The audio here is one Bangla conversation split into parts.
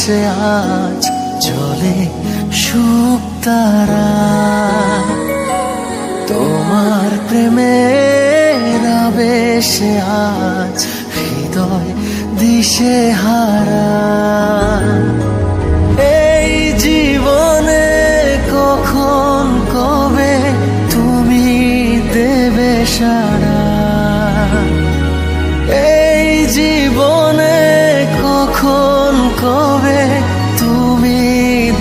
আকাশে আজ জ্বলে শুকতারা। তোমার প্রেমের আবেশে আজ হৃদয় দিশেহারা। এই জীবনে কখন কবে তুমি দেবে সাড়া, এই জীবনে কখন কবে তুমি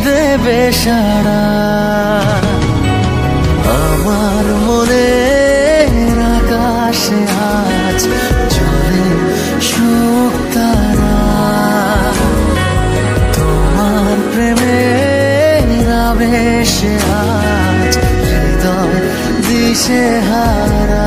দেবে সাড়া। আমার মনের আকাশে আজ জ্বলে শুকতারা। তোমার প্রেমের আবেশে আজ হৃদয় দিশেহারা।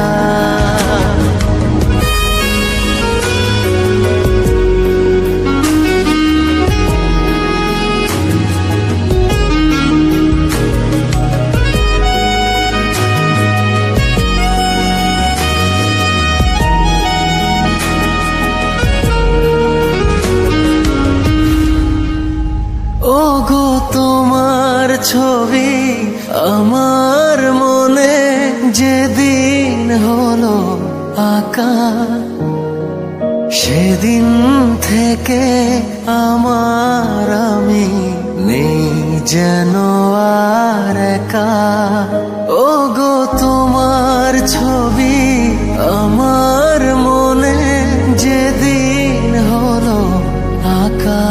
ওগো তোমার ছবি আমার মনে যেদিন হলো আঁকা, সেদিন থেকে আমার আমি নেই যেন আর একা। ওগো তোমার ছবি আমার মনে যেদিন হলো আঁকা,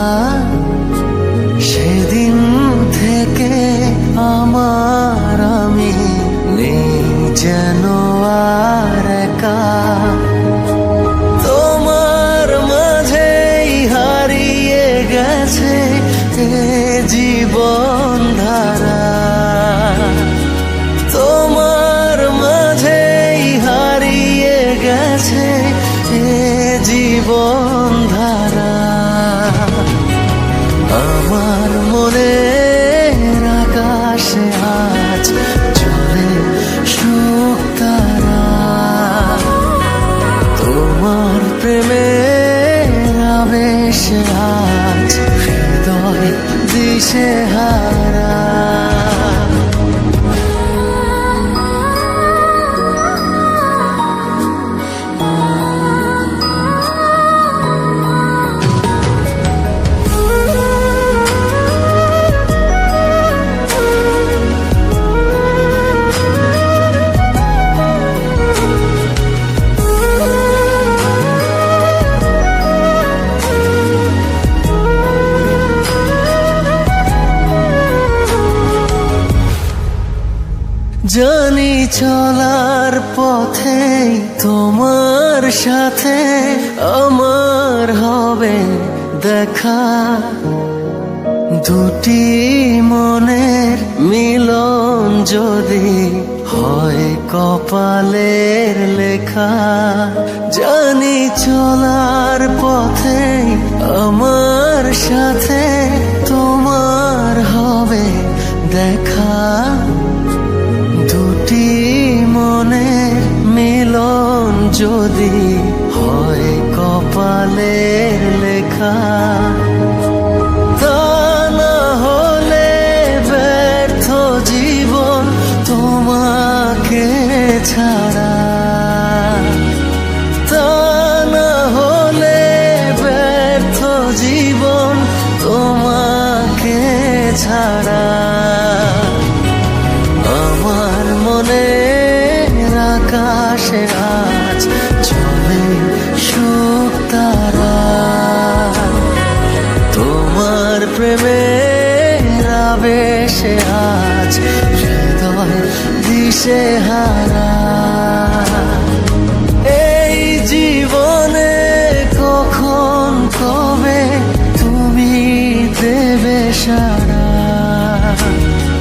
সেদিন থেকে আমার আমি নেই যেন আর একা। তোমার মাঝেই হারিয়ে গেছে এ জীবন ধারা। তোমার মাঝেই হারিয়ে গেছে এ জীবন ধারা। আমার মনের আকাশে আজ জ্বলে শুকতারা। তোমার প্রেমের আবেশে আজ হৃদয় দিশেহারা। জানি চলার পথে তোমার সাথে আমার হবে দেখা, দুটি মনের মিলন যদি হয় কপালের লেখা। জানি চলার পথে আমার সাথে তোমার হবে দেখা, দুটি মনের মিলন যদি হয় কপালের লেখা। তা না হলে ব্যর্থ জীবন তোমাকে ছাড়া। তা না হলে ব্যর্থ জীবন তোমাকে ছাড়া। আমার মনের আকাশে আজ জ্বলে শুকতারা। তোমার প্রেমের আবেশে আজ হৃদয় দিশেহারা।